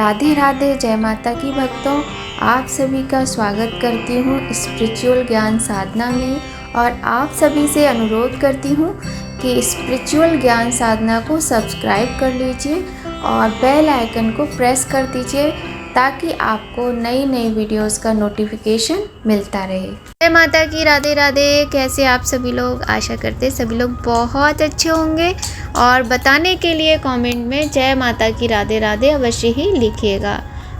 राधे राधे, जय माता की भक्तों। आप सभी का स्वागत करती हूँ स्पिरिचुअल ज्ञान साधना में और आप सभी से अनुरोध करती हूँ कि स्पिरिचुअल ज्ञान साधना को सब्सक्राइब कर लीजिए और बेल आइकन को प्रेस कर दीजिए ताकि आपको नई नई वीडियोस का नोटिफिकेशन मिलता रहे। जय माता की, राधे राधे। कैसे आप सभी लोग? आशा करते सभी लोग बहुत अच्छे होंगे और बताने के लिए कमेंट में जय माता की राधे राधे अवश्य ही लिखिएगा।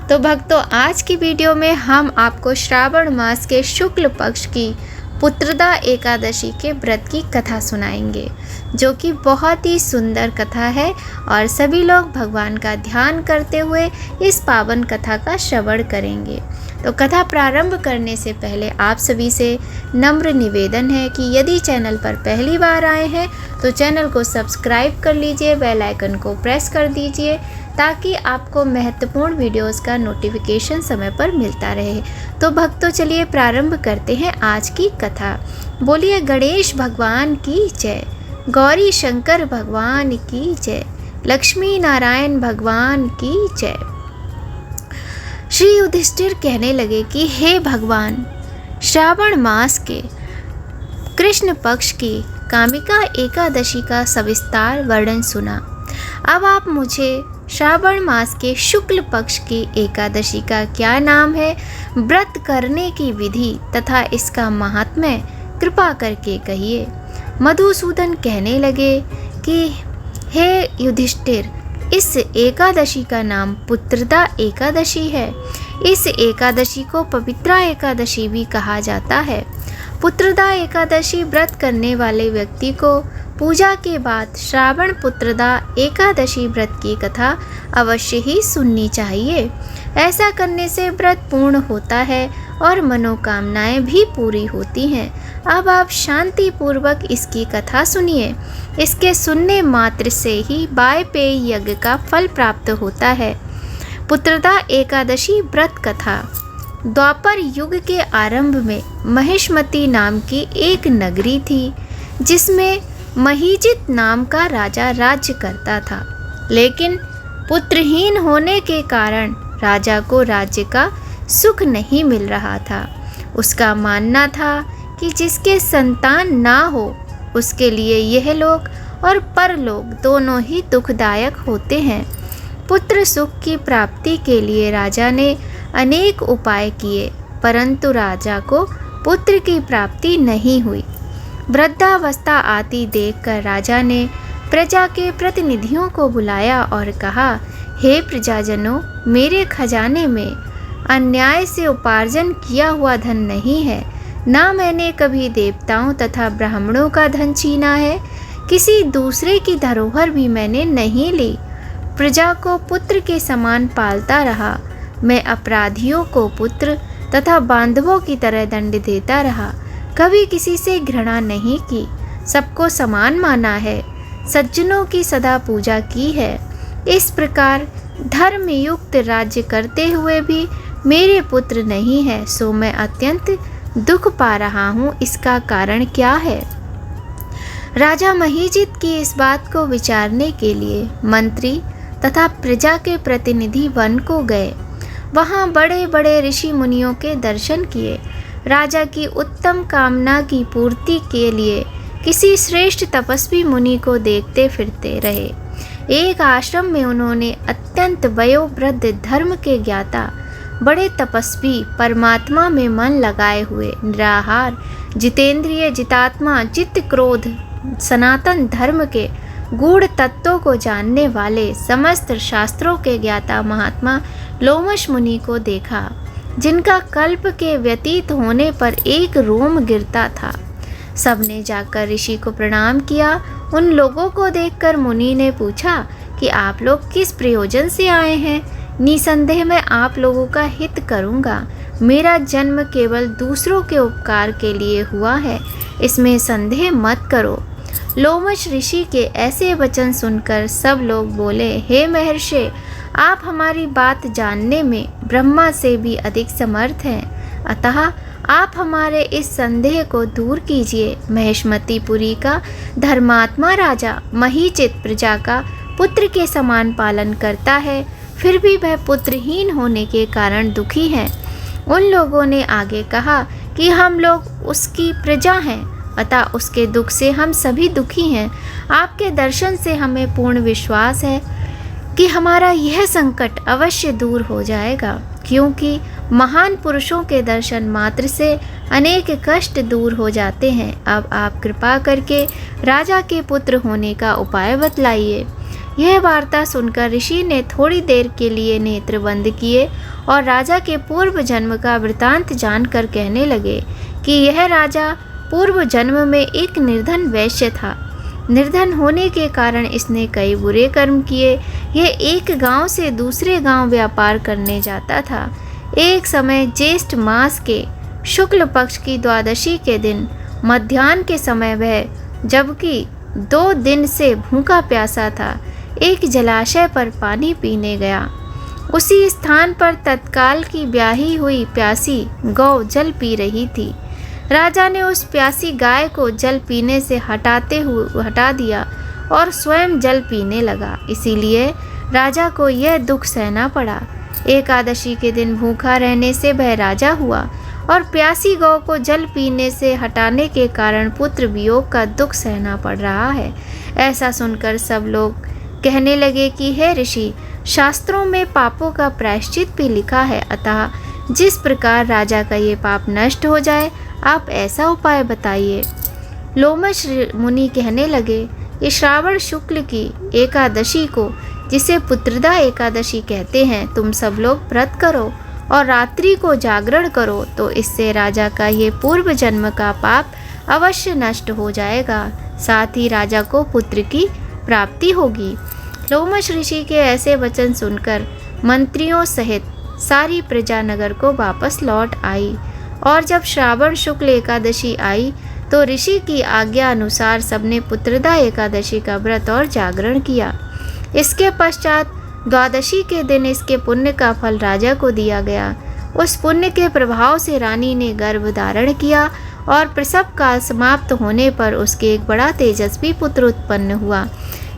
तो भक्तों, आज की वीडियो में हम आपको श्रावण मास के शुक्ल पक्ष की पुत्रदा एकादशी के व्रत की कथा सुनाएंगे, जो कि बहुत ही सुंदर कथा है और सभी लोग भगवान का ध्यान करते हुए इस पावन कथा का श्रवण करेंगे। तो कथा प्रारंभ करने से पहले आप सभी से नम्र निवेदन है कि यदि चैनल पर पहली बार आए हैं तो चैनल को सब्सक्राइब कर लीजिए, बेल आइकन को प्रेस कर दीजिए ताकि आपको महत्वपूर्ण वीडियोस का नोटिफिकेशन समय पर मिलता रहे। तो भक्तों, चलिए प्रारंभ करते हैं आज की कथा। बोलिए गणेश भगवान की जय, गौरी शंकर भगवान की जय, लक्ष्मी नारायण भगवान की जय। श्री युधिष्ठिर कहने लगे कि हे भगवान, श्रावण मास के कृष्ण पक्ष की कामिका एकादशी का सविस्तार वर्णन सुना। अब आप मुझे श्रावण मास के शुक्ल पक्ष की एकादशी का क्या नाम है, व्रत करने की विधि तथा इसका महात्म्य कृपा करके कहिए। मधुसूदन कहने लगे कि हे युधिष्ठिर, इस एकादशी का नाम पुत्रदा एकादशी है। इस एकादशी को पवित्रा एकादशी भी कहा जाता है। पुत्रदा एकादशी व्रत करने वाले व्यक्ति को पूजा के बाद श्रावण पुत्रदा एकादशी व्रत की कथा अवश्य ही सुननी चाहिए। ऐसा करने से व्रत पूर्ण होता है और मनोकामनाएं भी पूरी होती हैं। अब आप शांति पूर्वक इसकी कथा सुनिए। इसके सुनने मात्र से ही वायपेय यज्ञ का फल प्राप्त होता है। पुत्रदा एकादशी व्रत कथा। द्वापर युग के आरंभ में महिष्मती नाम की एक नगरी थी, जिसमें महीजित नाम का राजा राज्य करता था। लेकिन पुत्रहीन होने के कारण राजा को राज्य का सुख नहीं मिल रहा था। उसका मानना था कि जिसके संतान ना हो उसके लिए यह लोक और परलोक दोनों ही दुखदायक होते हैं। पुत्र सुख की प्राप्ति के लिए राजा ने अनेक उपाय किए, परंतु राजा को पुत्र की प्राप्ति नहीं हुई। वृद्धावस्था आती देखकर राजा ने प्रजा के प्रतिनिधियों को बुलाया और कहा, हे प्रजाजनों, मेरे खजाने में अन्याय से उपार्जन किया हुआ धन नहीं है। ना मैंने कभी देवताओं तथा ब्राह्मणों का धन छीना है। किसी दूसरे की धरोहर भी मैंने नहीं ली। प्रजा को पुत्र के समान पालता रहा। मैं अपराधियों को पुत्र तथा बांधवों की तरह दंड देता रहा। कभी किसी से घृणा नहीं की, सबको समान माना है, सज्जनों की सदा पूजा की है। इस प्रकार धर्मयुक्त राज्य करते हुए भी मेरे पुत्र नहीं है, सो मैं अत्यंत दुख पा रहा हूँ। इसका कारण क्या है? राजा महीजित की इस बात को विचारने के लिए मंत्री तथा प्रजा के प्रतिनिधि वन को गए। वहाँ बड़े बड़े ऋषि मुनियों के दर्शन किए। राजा की उत्तम कामना की पूर्ति के लिए किसी श्रेष्ठ तपस्वी मुनि को देखते फिरते रहे। एक आश्रम में उन्होंने अत्यंत वयोवृद्ध धर्म के ज्ञाता, बड़े तपस्वी, परमात्मा में मन लगाए हुए, निराहार, जितेंद्रिय, जितात्मा, चित्त क्रोध, सनातन धर्म के गूढ़ तत्वों को जानने वाले, समस्त शास्त्रों के ज्ञाता महात्मा लोमश मुनि को देखा, जिनका कल्प के व्यतीत होने पर एक रोम गिरता था। सबने जाकर ऋषि को प्रणाम किया। उन लोगों को देखकर मुनि ने पूछा कि आप लोग किस प्रयोजन से आए हैं? निसंदेह मैं आप लोगों का हित करूंगा। मेरा जन्म केवल दूसरों के उपकार के लिए हुआ है, इसमें संदेह मत करो। लोमश ऋषि के ऐसे वचन सुनकर सब लोग बोले, हे महर्षि, आप हमारी बात जानने में ब्रह्मा से भी अधिक समर्थ हैं, अतः आप हमारे इस संदेह को दूर कीजिए। महिष्मतीपुरी का धर्मात्मा राजा महीजित प्रजा का पुत्र के समान पालन करता है, फिर भी वह पुत्रहीन होने के कारण दुखी है। उन लोगों ने आगे कहा कि हम लोग उसकी प्रजा हैं, अतः उसके दुख से हम सभी दुखी हैं। आपके दर्शन से हमें पूर्ण विश्वास है कि हमारा यह संकट अवश्य दूर हो जाएगा, क्योंकि महान पुरुषों के दर्शन मात्र से अनेक कष्ट दूर हो जाते हैं। अब आप कृपा करके राजा के पुत्र होने का उपाय बतलाइए। यह वार्ता सुनकर ऋषि ने थोड़ी देर के लिए नेत्र बंद किए और राजा के पूर्व जन्म का वृतांत जानकर कहने लगे कि यह राजा पूर्व जन्म में एक निर्धन वैश्य था। निर्धन होने के कारण इसने कई बुरे कर्म किए। यह एक गांव से दूसरे गांव व्यापार करने जाता था। एक समय ज्येष्ठ मास के शुक्ल पक्ष की द्वादशी के दिन मध्याह्न के समय वह, जबकि 2 दिन से भूखा प्यासा था, एक जलाशय पर पानी पीने गया। उसी स्थान पर तत्काल की ब्याही हुई प्यासी गौ जल पी रही थी। राजा ने उस प्यासी गाय को जल पीने से हटा दिया और स्वयं जल पीने लगा। इसीलिए राजा को यह दुख सहना पड़ा। एकादशी के दिन भूखा रहने से वह राजा हुआ और प्यासी गौ को जल पीने से हटाने के कारण पुत्र वियोग का दुख सहना पड़ रहा है। ऐसा सुनकर सब लोग कहने लगे कि हे ऋषि, शास्त्रों में पापों का प्रायश्चित भी लिखा है, अतः जिस प्रकार राजा का ये पाप नष्ट हो जाए, आप ऐसा उपाय बताइए। लोमश मुनि कहने लगे कि श्रावण शुक्ल की एकादशी को, जिसे पुत्रदा एकादशी कहते हैं, तुम सब लोग व्रत करो और रात्रि को जागरण करो, तो इससे राजा का ये पूर्व जन्म का पाप अवश्य नष्ट हो जाएगा, साथ ही राजा को पुत्र की प्राप्ति होगी। लोमश ऋषि के ऐसे वचन सुनकर मंत्रियों सहित सारी प्रजा नगर को वापस लौट आई और जब श्रावण शुक्ल एकादशी आई तो ऋषि की आज्ञा अनुसार सबने पुत्रदा एकादशी का व्रत और जागरण किया। इसके पश्चात द्वादशी के दिन इसके पुण्य का फल राजा को दिया गया। उस पुण्य के प्रभाव से रानी ने गर्भ धारण किया और प्रसव काल समाप्त होने पर उसके एक बड़ा तेजस्वी पुत्र उत्पन्न हुआ।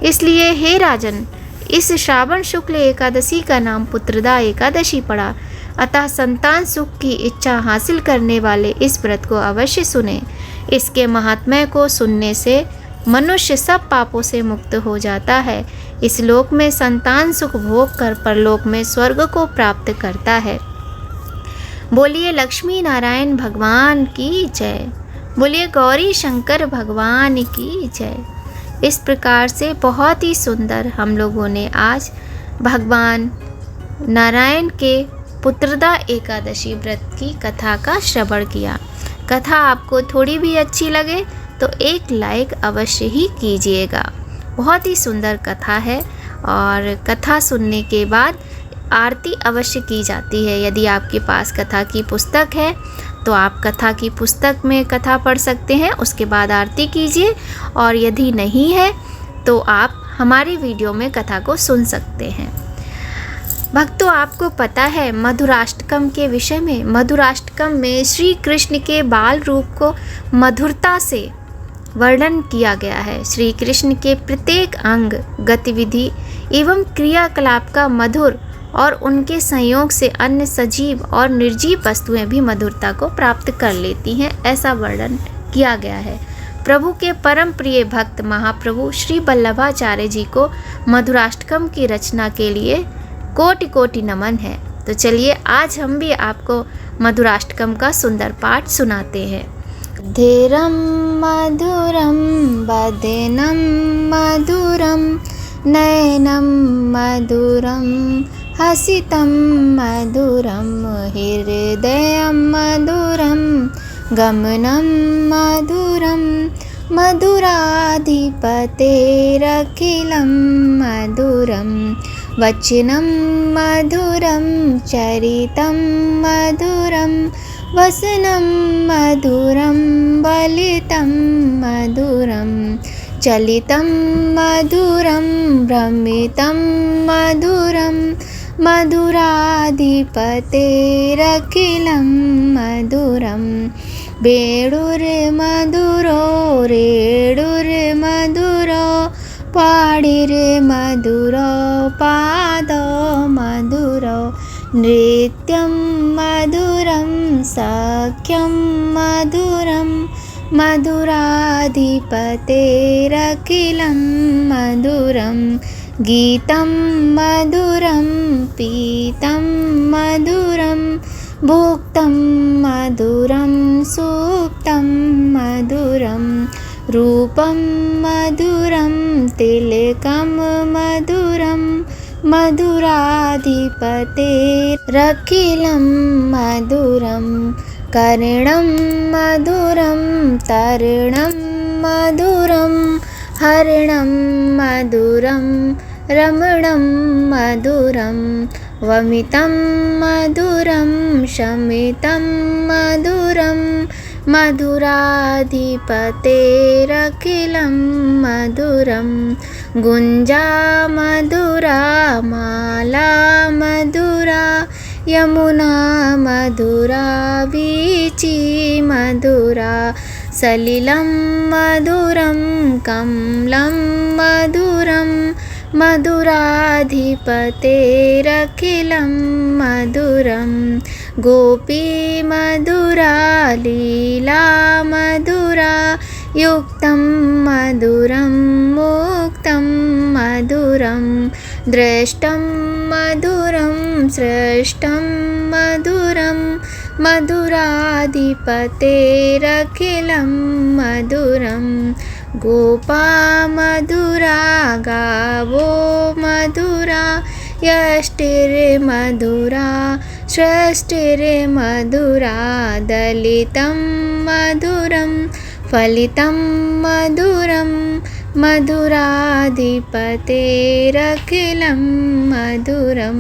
इसलिए हे राजन, इस श्रावण शुक्ल एकादशी का नाम पुत्रदा एकादशी पड़ा। अतः संतान सुख की इच्छा हासिल करने वाले इस व्रत को अवश्य सुने। इसके महात्म्य को सुनने से मनुष्य सब पापों से मुक्त हो जाता है। इस लोक में संतान सुख भोग कर परलोक में स्वर्ग को प्राप्त करता है। बोलिए लक्ष्मी नारायण भगवान की जय। बोलिए गौरी शंकर भगवान की जय। इस प्रकार से बहुत ही सुंदर हम लोगों ने आज भगवान नारायण के पुत्रदा एकादशी व्रत की कथा का श्रवण किया। कथा आपको थोड़ी भी अच्छी लगे तो एक लाइक अवश्य ही कीजिएगा। बहुत ही सुंदर कथा है और कथा सुनने के बाद आरती अवश्य की जाती है। यदि आपके पास कथा की पुस्तक है तो आप कथा की पुस्तक में कथा पढ़ सकते हैं, उसके बाद आरती कीजिए, और यदि नहीं है तो आप हमारी वीडियो में कथा को सुन सकते हैं। भक्तों, आपको पता है मधुराष्टकम के विषय में? मधुराष्टकम में श्री कृष्ण के बाल रूप को मधुरता से वर्णन किया गया है। श्री कृष्ण के प्रत्येक अंग, गतिविधि एवं क्रियाकलाप का मधुर और उनके संयोग से अन्य सजीव और निर्जीव वस्तुएं भी मधुरता को प्राप्त कर लेती हैं, ऐसा वर्णन किया गया है। प्रभु के परम प्रिय भक्त महाप्रभु श्री वल्लभाचार्य जी को मधुराष्टकम की रचना के लिए कोटि कोटि नमन है। तो चलिए आज हम भी आपको मधुराष्टकम का सुंदर पाठ सुनाते हैं। धीरम मधुरम वदनम मधुरम नयनम मधुरम हसितं मधुरं हृदयं मधुरं गमनं मधुरं मधुराधिपतेरखिलं मधुरं वचनं मधुरं चरितं मधुरं वसनं मधुरं बलितं मधुरं चलितं मधुरं भ्रमितं मधुरं मधुराधिपतेरखिलं मधुरं वेणुर्मधुरो रेणुर्मधुरो पाणिर्मधुरो पादो मधुरो नृत्यं मधुरं सख्यं मधुरं मधुराधिपतेरखिलं मधुरं गीतं मधुरं पीतं मधुरं भुक्तं मधुरं सुप्तं मधुरं रूपं मधुरं तिलकं मधुरं मधुराधिपतेरखिलं मधुरं कर्णं मधुरं तरुणं मधुरं हरिणं मधुरं रमणं मधुरं वमितं मधुरं शमितं मधुरं मधुराधिपतेरखिलं मधुरं गुञ्जा मधुरा माला मधुरा यमुना मधुरा वीची मधुरा सलिलं मधुरं कमलं मधुरं मधुराधिपतेरखिलं मधुरं गोपी मधुरा लीला मधुरा युक्तं मधुरं मुक्तं मधुरं दृष्टं मधुरं सृष्टं मधुरं मधुराधिपतेरखिलं मधुरं गोपा मधुरा गावो मधुरा यष्टिर्मधुरा सृष्टिर्मधुरा दलितं मधुरं फलितं मधुरं मधुराधिपतेरखिलं मधुरं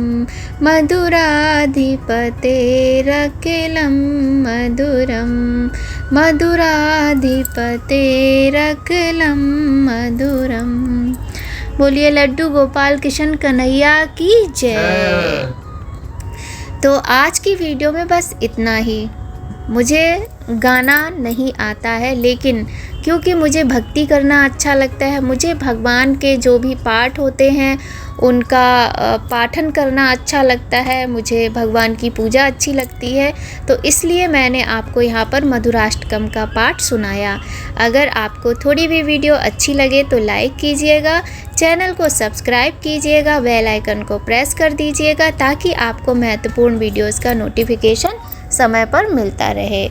मधुराधिपतेरखिलं मधुरं मधुराधिपतेरखिलं मधुरं। बोलिए लड्डू गोपाल कृष्ण कन्हैया की जय। तो आज की वीडियो में बस इतना ही। मुझे गाना नहीं आता है, लेकिन क्योंकि मुझे भक्ति करना अच्छा लगता है, मुझे भगवान के जो भी पाठ होते हैं उनका पाठन करना अच्छा लगता है, मुझे भगवान की पूजा अच्छी लगती है, तो इसलिए मैंने आपको यहाँ पर मधुराष्टकम का पाठ सुनाया। अगर आपको थोड़ी भी वीडियो अच्छी लगे तो लाइक कीजिएगा, चैनल को सब्सक्राइब कीजिएगा, बेल आइकन को प्रेस कर दीजिएगा ताकि आपको महत्वपूर्ण वीडियोज़ का नोटिफिकेशन समय पर मिलता रहे।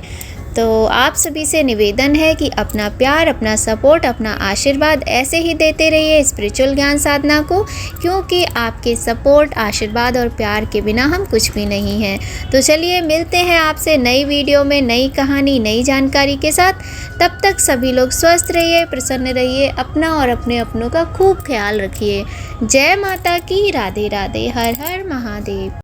तो आप सभी से निवेदन है कि अपना प्यार, अपना सपोर्ट, अपना आशीर्वाद ऐसे ही देते रहिए स्पिरिचुअल ज्ञान साधना को, क्योंकि आपके सपोर्ट, आशीर्वाद और प्यार के बिना हम कुछ भी नहीं हैं। तो चलिए मिलते हैं आपसे नई वीडियो में, नई कहानी, नई जानकारी के साथ। तब तक सभी लोग स्वस्थ रहिए, प्रसन्न रहिए, अपना और अपने अपनों का खूब ख्याल रखिए। जय माता की, राधे राधे, हर हर महादेव।